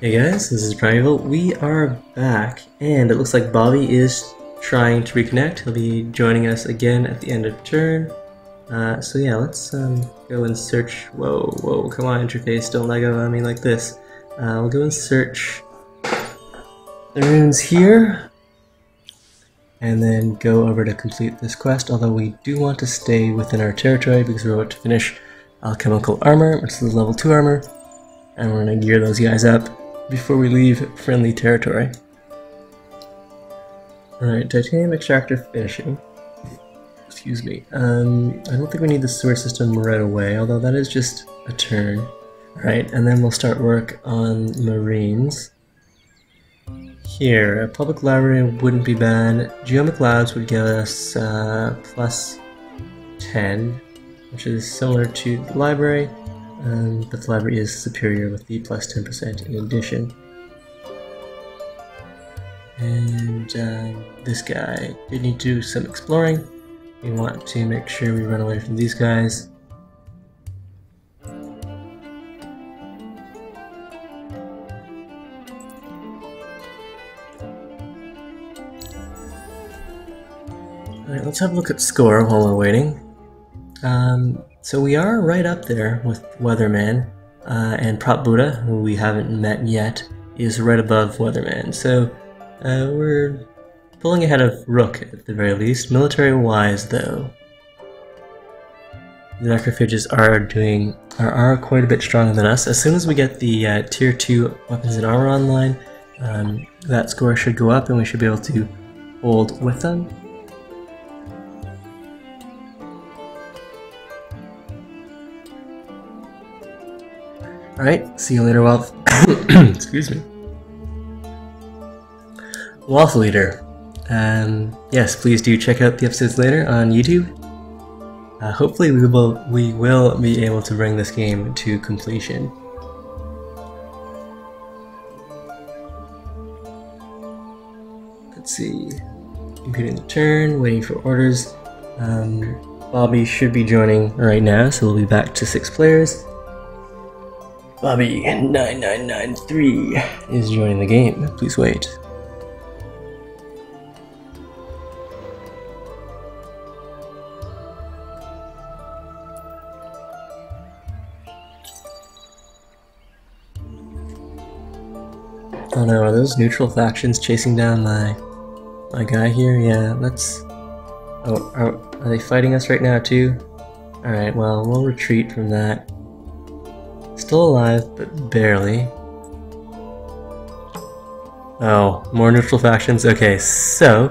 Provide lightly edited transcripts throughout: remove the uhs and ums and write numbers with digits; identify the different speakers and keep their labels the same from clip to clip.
Speaker 1: Hey guys, this is Primeval. We are back, and it looks like Bobby is trying to reconnect. He'll be joining us again at the end of turn. So yeah, let's go and search. Whoa, come on, interface, don't Lego on me like this. We'll go and search the runes here, and then go over to complete this quest, although we do want to stay within our territory because we're about to finish alchemical armor, which is level 2 armor, and we're going to gear those guys up before we leave friendly territory. Alright, titanium extractor finishing. Excuse me. I don't think we need the sewer system right away, although that is just a turn. Alright, and then we'll start work on marines. Here, a public library wouldn't be bad. Geomic labs would give us plus 10, which is similar to the library. But the library is superior with the plus 10% in addition. And this guy did need to do some exploring. We want to make sure we run away from these guys. Alright, let's have a look at score while we're waiting. So we are right up there with Weatherman, and Prop Buddha, who we haven't met yet, is right above Weatherman. So we're pulling ahead of Rook at the very least. Military-wise, though, the Necrophages are quite a bit stronger than us. As soon as we get the Tier 2 weapons and armor online, that score should go up, and we should be able to hold with them. Alright, see you later, Wolf. Excuse me. Waffle Eater. Yes, please do check out the episodes later on YouTube. Hopefully we will be able to bring this game to completion. Let's see. Computing the turn, waiting for orders. Bobby should be joining right now, so we'll be back to 6 players. Bobby9993 is joining the game. Please wait. Oh no, are those neutral factions chasing down my guy here? Yeah, let's... Oh, are they fighting us right now too? Alright, well, we'll retreat from that. Still alive, but barely. Oh, more neutral factions? Okay, so,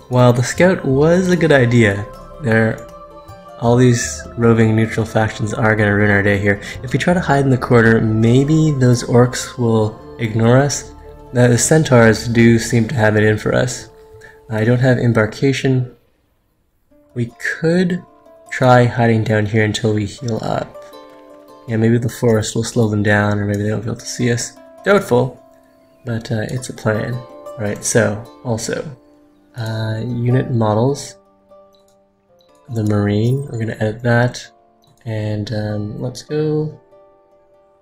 Speaker 1: while the scout was a good idea, all these roving neutral factions are going to ruin our day here. If we try to hide in the corner, maybe those orcs will ignore us. Now, the centaurs do seem to have it in for us. I don't have embarkation. We could try hiding down here until we heal up. Yeah, maybe the forest will slow them down, or maybe they won't be able to see us. Doubtful, but it's a plan. Alright, so, also, unit models. The Marine, we're going to edit that. And let's go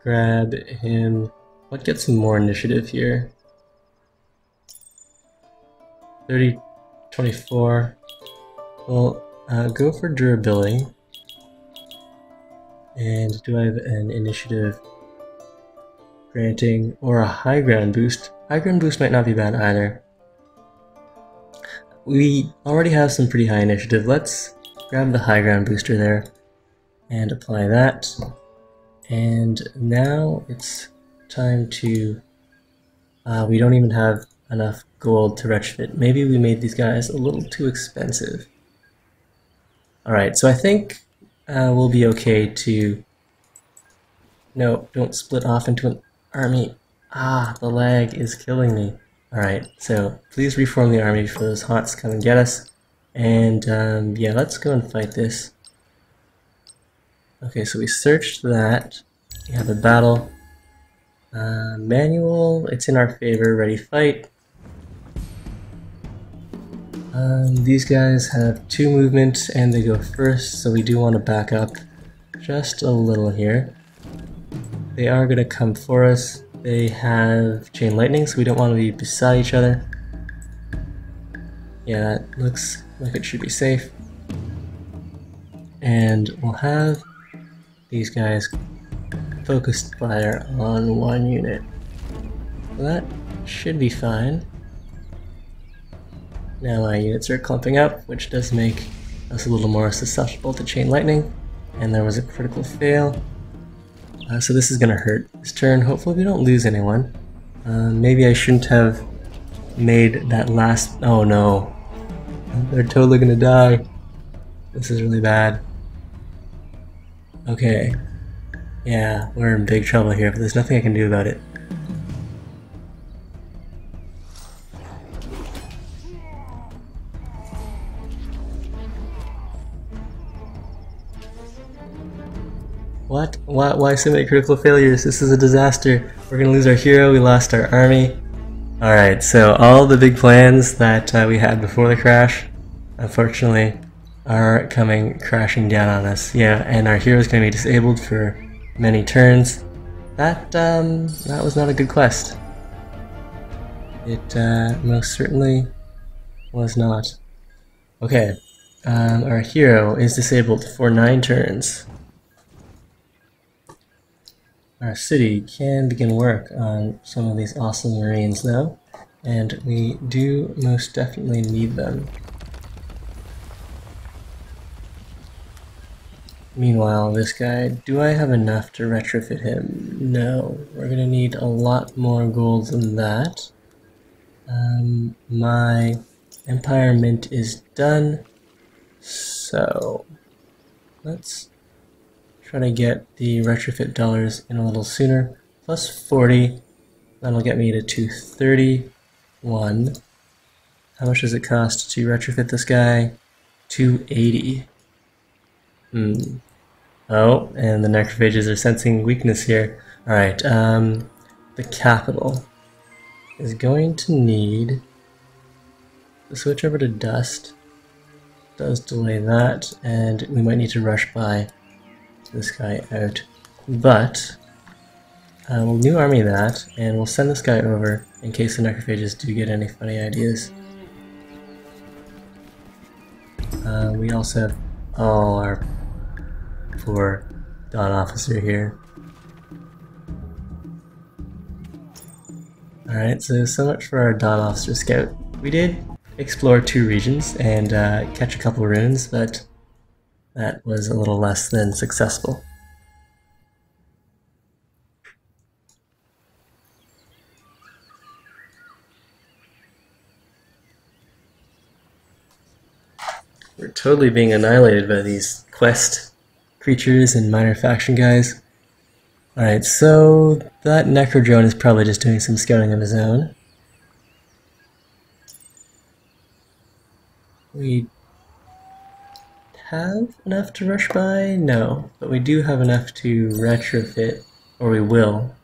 Speaker 1: grab him. Let's get some more initiative here. 30, 24. Well, go for durability. And do I have an initiative granting or a high ground boost? High ground boost might not be bad either. We already have some pretty high initiative. Let's grab the high ground booster there and apply that. And now it's time to... we don't even have enough gold to retrofit. Maybe we made these guys a little too expensive. Alright, so I think we'll be okay to... No, don't split off into an army. Ah, the lag is killing me. Alright, so please reform the army before those hots come and get us. And yeah, let's go and fight this. Okay, so we searched that. We have a battle. Manual, it's in our favor. Ready, fight. These guys have 2 movement and they go first, so we do want to back up just a little here. They are going to come for us. They have chain lightning, so we don't want to be beside each other. Yeah, that looks like it should be safe. And we'll have these guys focused fire on one unit. So that should be fine. Now my units are clumping up, which does make us a little more susceptible to chain lightning. And there was a critical fail. So this is going to hurt this turn. Hopefully we don't lose anyone. Maybe I shouldn't have made that last... Oh no. They're totally going to die. This is really bad. Okay. Yeah, we're in big trouble here, but there's nothing I can do about it. What? Why so many critical failures? This is a disaster. We're gonna lose our hero, we lost our army. Alright, so all the big plans that we had before the crash, unfortunately, are coming crashing down on us. Yeah, and our hero is gonna be disabled for many turns. That was not a good quest. It most certainly was not. Okay, our hero is disabled for 9 turns. Our city can begin work on some of these awesome marines though, and we do most definitely need them. Meanwhile, this guy, do I have enough to retrofit him? No, we're gonna need a lot more gold than that. My Empire Mint is done, so let's try to get the retrofit dollars in a little sooner. Plus 40, that'll get me to 231. How much does it cost to retrofit this guy? 280. Oh, and the necrophages are sensing weakness here. Alright, the capital is going to need to switch over to dust. Does delay that, and we might need to rush by this guy out. But we'll new army that, and we'll send this guy over in case the necrophages do get any funny ideas. We also have our poor Dawn officer here. Alright, so much for our Dawn officer scout. We did explore 2 regions and catch a couple runes, but that was a little less than successful. We're totally being annihilated by these quest creatures and minor faction guys. Alright, so that Necrodrone is probably just doing some scouting of his own. We have enough to rush by? No, but we do have enough to retrofit, or we will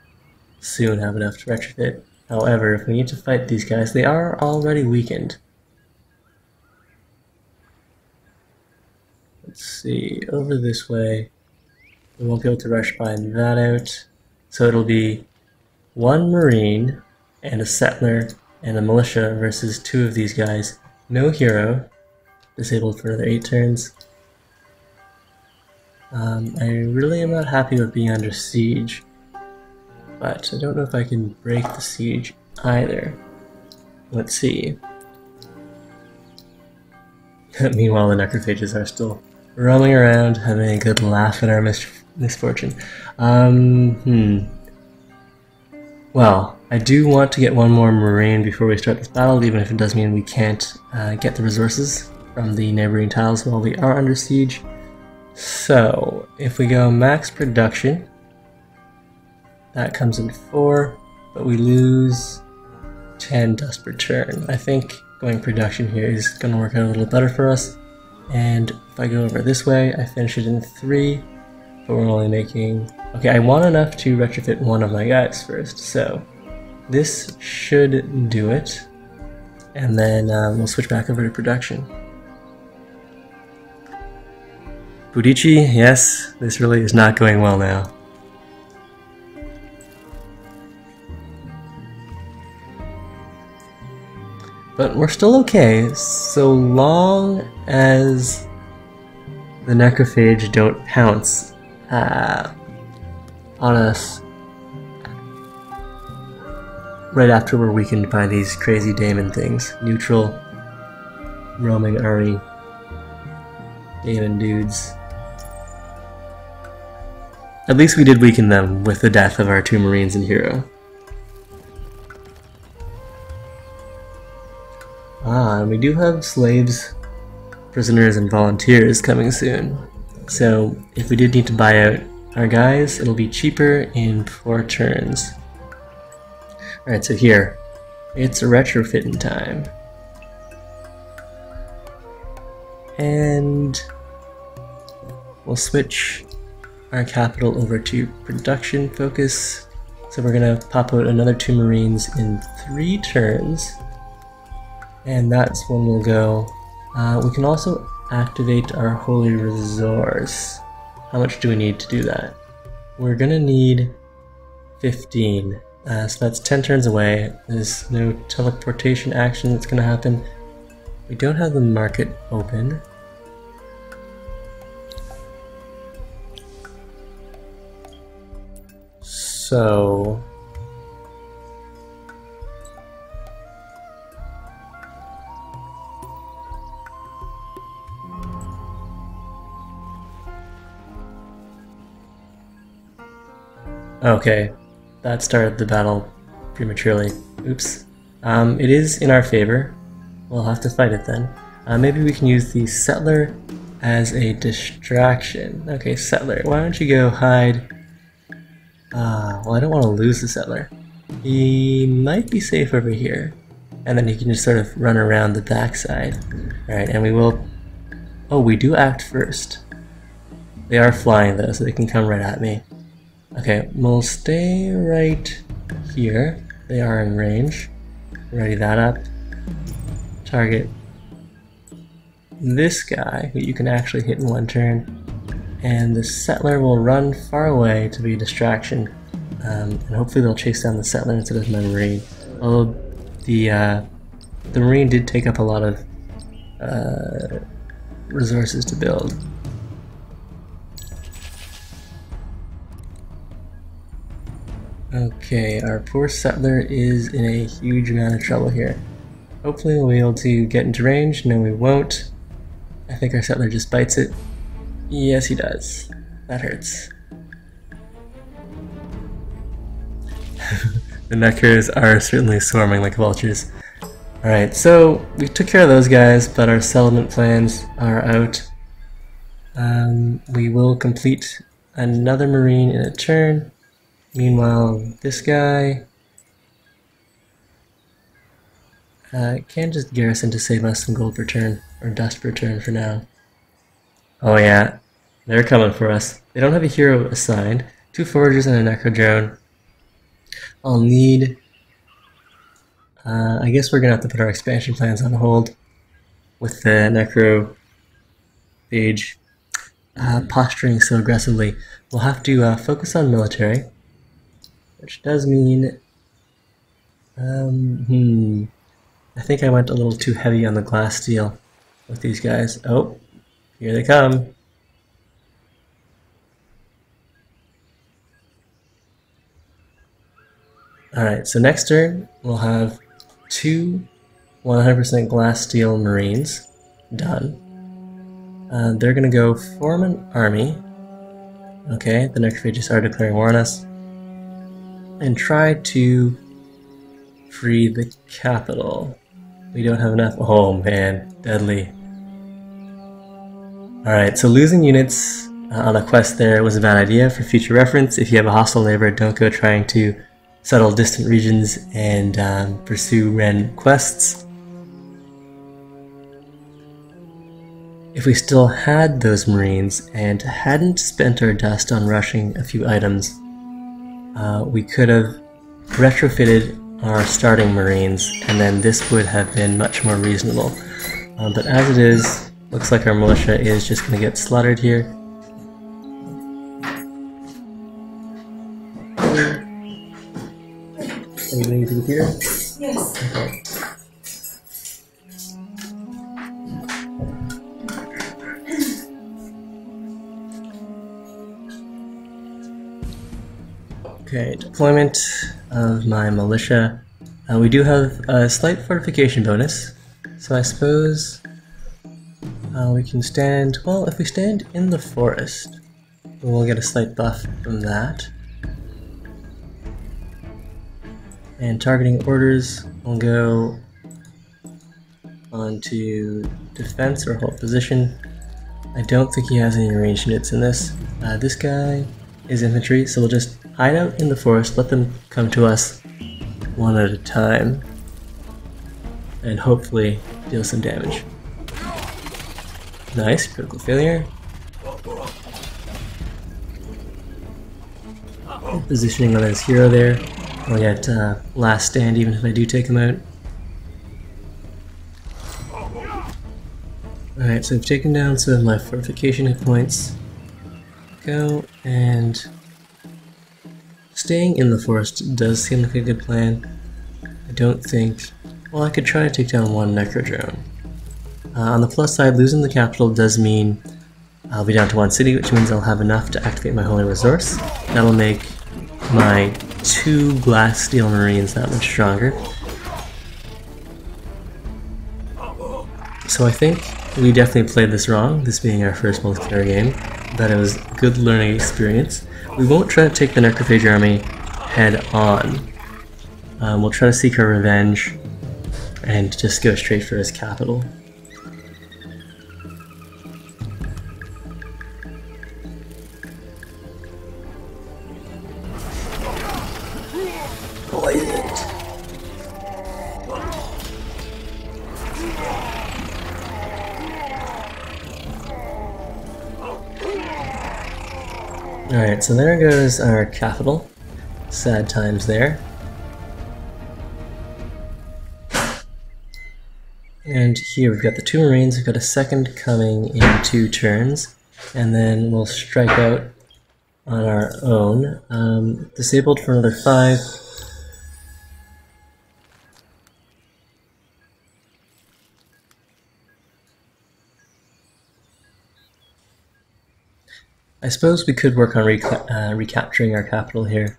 Speaker 1: soon have enough to retrofit. However, if we need to fight these guys, they are already weakened. Let's see, over this way, we won't be able to rush by that out. So it'll be 1 Marine and a Settler and a Militia versus 2 of these guys. No hero, disabled for another 8 turns. I really am not happy with being under siege, but I don't know if I can break the siege either. Let's see. Meanwhile, the necrophages are still roaming around, having a good laugh at our misfortune. Well, I do want to get 1 more Marine before we start this battle, even if it does mean we can't get the resources from the neighboring tiles while we are under siege. So, if we go max production, that comes in 4, but we lose 10 dust per turn. I think going production here is going to work out a little better for us. And if I go over this way, I finish it in 3, but we're only making... Okay, I want enough to retrofit 1 of my guys first, so this should do it. And then we'll switch back over to production. Budichi, yes, this really is not going well now. But we're still okay, so long as the necrophage don't pounce on us right after we're weakened by these crazy daemon things. Neutral, roaming army, daemon dudes. At least we did weaken them with the death of our 2 Marines and hero. And we do have slaves, prisoners, and volunteers coming soon. So if we did need to buy out our guys, it'll be cheaper in 4 turns. Alright, so here, it's retrofitting time. And we'll switch our capital over to production focus. So we're gonna pop out another 2 Marines in 3 turns. And that's when we'll go. We can also activate our Holy Resource. How much do we need to do that? We're gonna need 15. So that's 10 turns away. There's no teleportation action that's gonna happen. We don't have the market open. So okay, that started the battle prematurely. Oops. It is in our favor. We'll have to fight it then. Maybe we can use the settler as a distraction. Okay, settler, why don't you go hide? Well, I don't want to lose the settler. He might be safe over here. And then he can just sort of run around the backside. Alright, and we will... Oh, we do act first. They are flying though, so they can come right at me. Okay, we'll stay right here. They are in range. Ready that up. Target this guy, who you can actually hit in 1 turn. And the settler will run far away to be a distraction. And hopefully they'll chase down the settler instead of my Marine. Although the Marine did take up a lot of resources to build. Okay, our poor settler is in a huge amount of trouble here. Hopefully we'll be able to get into range. No, we won't. I think our settler just bites it. Yes, he does. That hurts. The Necros are certainly swarming like vultures. Alright, so we took care of those guys, but our settlement plans are out. We will complete another Marine in a turn. Meanwhile, this guy can just garrison to save us some gold per turn, or dust per turn for now. Oh yeah, they're coming for us. They don't have a hero assigned. 2 foragers and a necro drone. I'll need... I guess we're gonna have to put our expansion plans on hold with the necro page posturing so aggressively. We'll have to focus on military, which does mean I think I went a little too heavy on the glass steel with these guys. Oh, here they come. Alright, so next turn we'll have 2 100% glass steel Marines done. They're gonna go form an army. Okay, the necrophages are declaring war on us. And try to free the capital. We don't have enough. Oh man, deadly. Alright, so losing units on a quest there was a bad idea. For future reference, if you have a hostile neighbor, don't go trying to settle distant regions and pursue random quests. If we still had those Marines and hadn't spent our dust on rushing a few items, we could have retrofitted our starting Marines, and then this would have been much more reasonable. But as it is, looks like our militia is just going to get slaughtered here. Anything here?
Speaker 2: Yes.
Speaker 1: Okay. deployment of my militia. We do have a slight fortification bonus, so I suppose we can stand, well, if we stand in the forest, we'll get a slight buff from that. And targeting orders will go onto defense or hold position. I don't think he has any ranged units in this. This guy is infantry, so we'll just hide out in the forest, let them come to us one at a time, and hopefully deal some damage. Nice, critical failure. Positioning on his hero there. I'll get last stand even if I do take him out. Alright, so I've taken down some of my fortification hit points. Go, and staying in the forest does seem like a good plan. I don't think, well, I could try to take down one necrodrone. On the plus side, losing the capital does mean I'll be down to one city, which means I'll have enough to activate my holy resource. That'll make my 2 glass steel marines that much stronger. So I think we definitely played this wrong, this being our first multiplayer game, but it was a good learning experience. We won't try to take the Necrophage army head on. We'll try to seek our revenge and just go straight for his capital. Alright, so there goes our capital. Sad times there. And here we've got the 2 marines, we've got a second coming in 2 turns, and then we'll strike out on our own. Disabled for another 5. I suppose we could work on recapturing our capital here.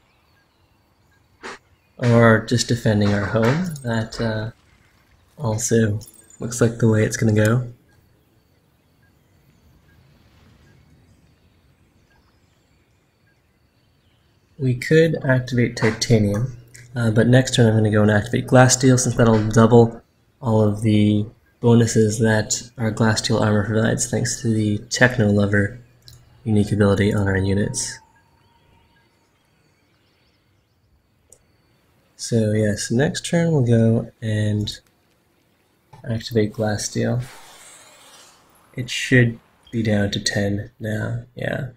Speaker 1: Or just defending our home. That also looks like the way it's going to go. We could activate titanium, but next turn I'm going to go and activate glass steel, since that'll double all of the bonuses that our glass steel armor provides thanks to the Techno Lover unique ability on our units. So yes, next turn we'll go and activate glass steel. It should be down to 10 now, yeah.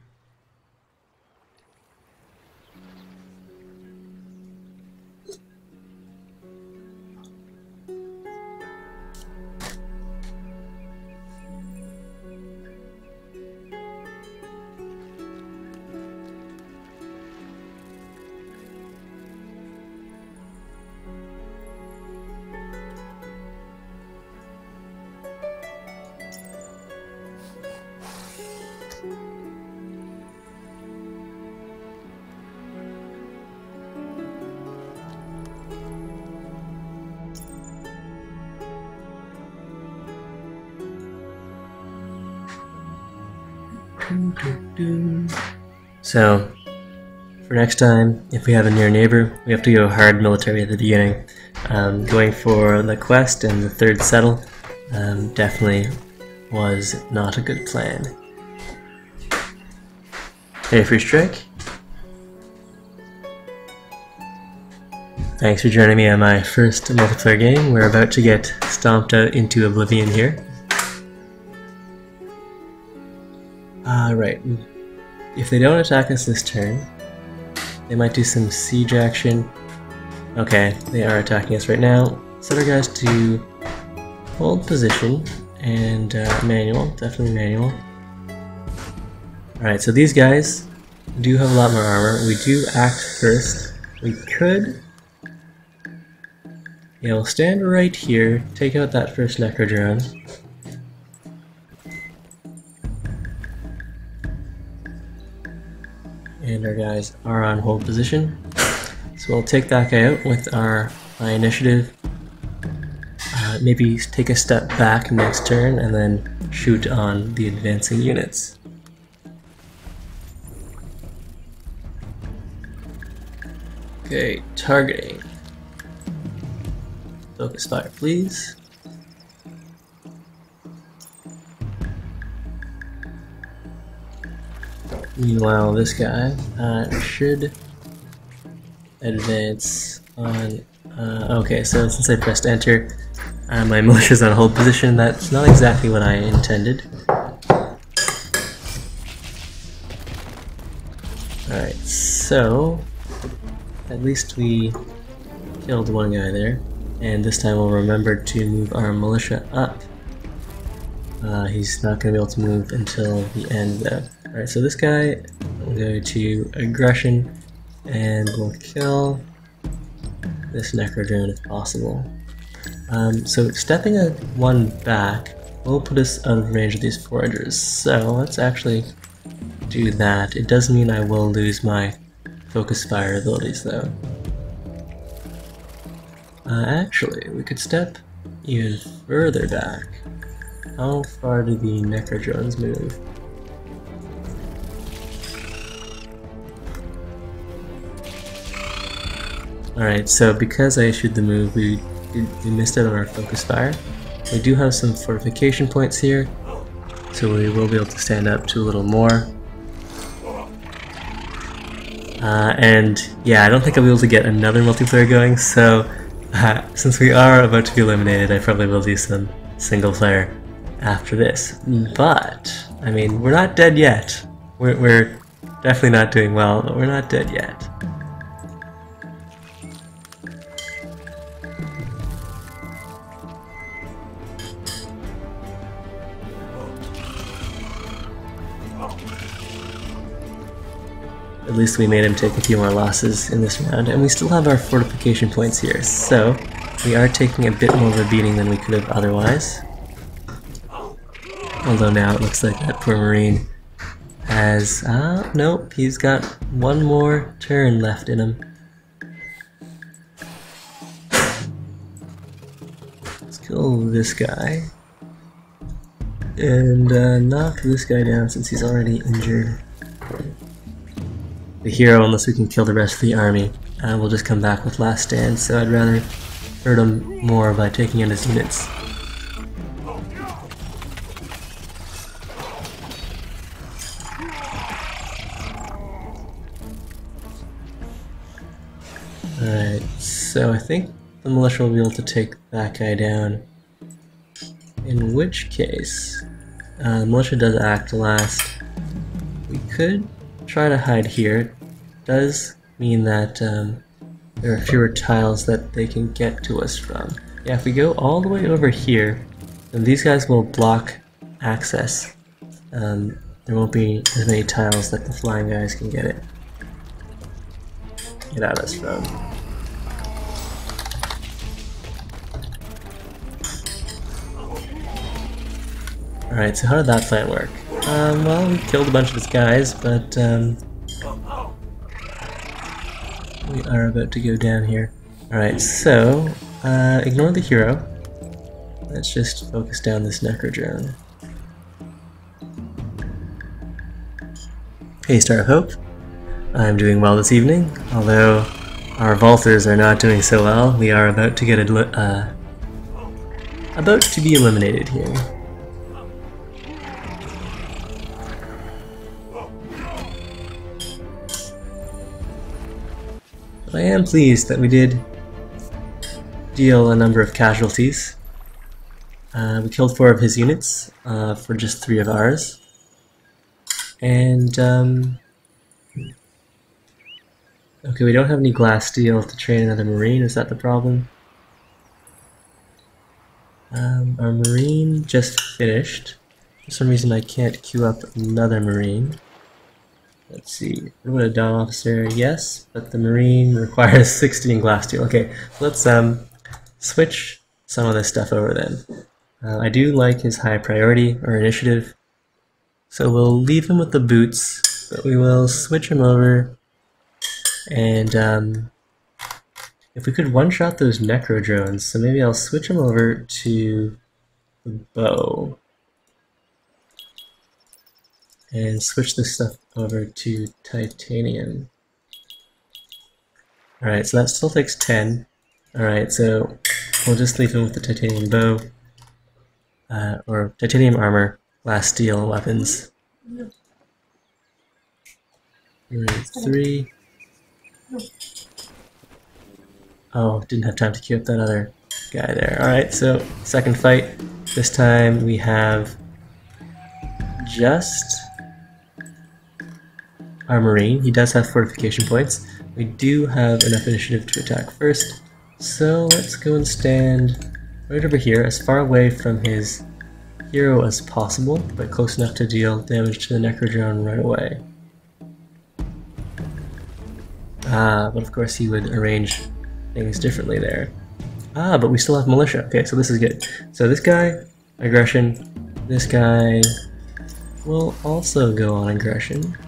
Speaker 1: So, for next time, if we have a near neighbor, we have to go hard military at the beginning. Going for the quest and the 3rd settle definitely was not a good plan. Hey, free strike. Thanks for joining me on my first multiplayer game. We're about to get stomped out into oblivion here. Right. If they don't attack us this turn, they might do some siege action. Okay, they are attacking us right now. Set our guys to hold position and manual, definitely manual. Alright, so these guys do have a lot more armor. We do act first. We could, yeah, we'll stand right here, take out that first necrodrone. And our guys are on hold position. So we'll take that guy out with our high initiative. Maybe take a step back next turn and then shoot on the advancing units. Okay, targeting. Focus fire, please. Meanwhile, this guy should advance on... okay, so since I pressed enter, my militia's on hold position. That's not exactly what I intended. Alright, so at least we killed one guy there, and this time we'll remember to move our militia up. He's not going to be able to move until the end though. Alright, so this guy will go to aggression, and we'll kill this necrodrone if possible. So stepping one back will put us out of range of these foragers, so let's actually do that. It does mean I will lose my focus fire abilities though. Actually, we could step even further back. How far do the necrodrones move? Alright, so because I issued the move, we missed out on our focus fire. We do have some fortification points here, so we will be able to stand up to a little more. And yeah, I don't think I'll be able to get another multiplayer going, so since we are about to be eliminated, I probably will do some single player after this. But, I mean, we're not dead yet. We're definitely not doing well, but we're not dead yet. At least we made him take a few more losses in this round, and we still have our fortification points here, so we are taking a bit more of a beating than we could have otherwise. Although now it looks like that poor Marine has... nope, he's got one more turn left in him. Let's kill this guy. And knock this guy down since he's already injured. The hero, unless we can kill the rest of the army, will just come back with last stand, so I'd rather hurt him more by taking out his units. Alright, so I think the militia will be able to take that guy down. In which case, the militia does act last. We could try to hide here. It does mean that there are fewer tiles that they can get to us from. Yeah, if we go all the way over here, then these guys will block access. There won't be as many tiles that the flying guys can get at us from. Alright, so how did that plan work? Well, we killed a bunch of his guys, but we are about to go down here. Alright, so ignore the hero. Let's just focus down this necrodrone. Hey, Star of Hope. I'm doing well this evening, although our vaulters are not doing so well. We are about to get about to be eliminated here. But I am pleased that we did deal a number of casualties. We killed 4 of his units for just 3 of ours. And, okay, we don't have any glass steel to train another Marine, is that the problem? Our Marine just finished. For some reason I can't queue up another Marine. Let's see, what about a Dawn Officer? Yes, but the Marine requires 16 glass steel. Okay, so let's switch some of this stuff over then. I do like his high priority or initiative, so we'll leave him with the boots, but we will switch him over and if we could one-shot those necro drones, so maybe I'll switch them over to the bow. And switch this stuff over to titanium. Alright, so that still takes 10. Alright, so we'll just leave him with the titanium bow. Or titanium armor, glass steel weapons. 3. Oh, didn't have time to queue up that other guy there. Alright, so second fight. This time we have just our marine. He does have fortification points. We do have enough initiative to attack first. So let's go and stand right over here, as far away from his hero as possible, but close enough to deal damage to the necro drone right away. But of course he would arrange things differently there. But we still have militia. Okay, so this is good. So this guy, aggression. This guy will also go on aggression.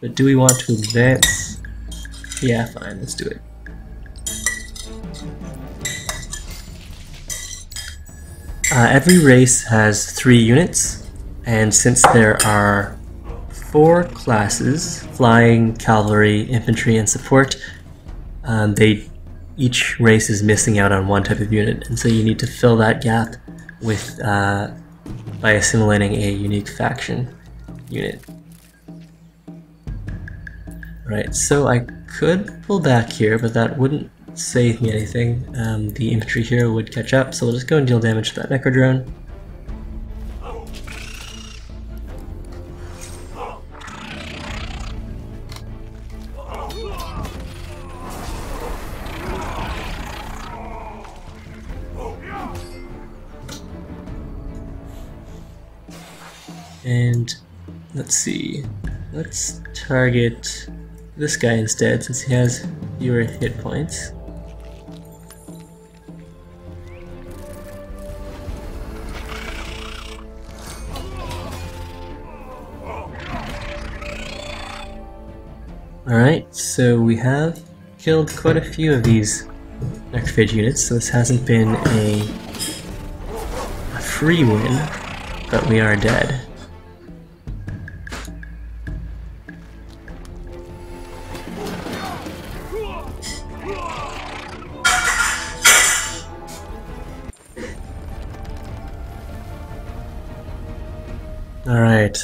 Speaker 1: But do we want to advance? Yeah, fine, let's do it. Every race has 3 units, and since there are 4 classes, flying, cavalry, infantry, and support, each race is missing out on one type of unit, and so you need to fill that gap with by assimilating a unique faction unit. Right, so I could pull back here, but that wouldn't save me anything. The infantry here would catch up, so we'll just go and deal damage to that necro drone. And let's see, let's target this guy instead, since he has fewer hit points. Alright, so we have killed quite a few of these necrophage units, so this hasn't been a free win, but we are dead. Alright.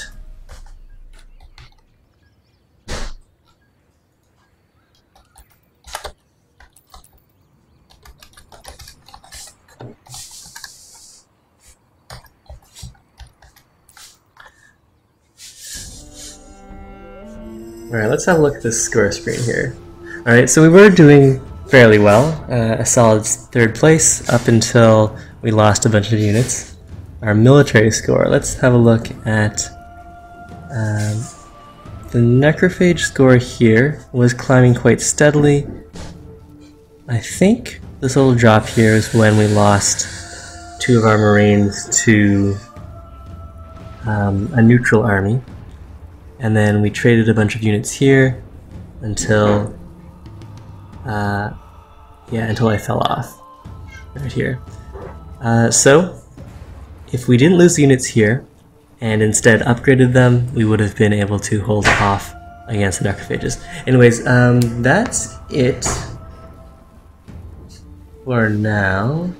Speaker 1: Alright, let's have a look at this score screen here. Alright, so we were doing fairly well, a solid 3rd place up until we lost a bunch of units. Our military score, let's have a look at the necrophage score here was climbing quite steadily. I think this little drop here is when we lost 2 of our marines to a neutral army. And then we traded a bunch of units here until until I fell off right here. So if we didn't lose the units here and instead upgraded them, we would have been able to hold off against the necrophages. Anyways, that's it for now.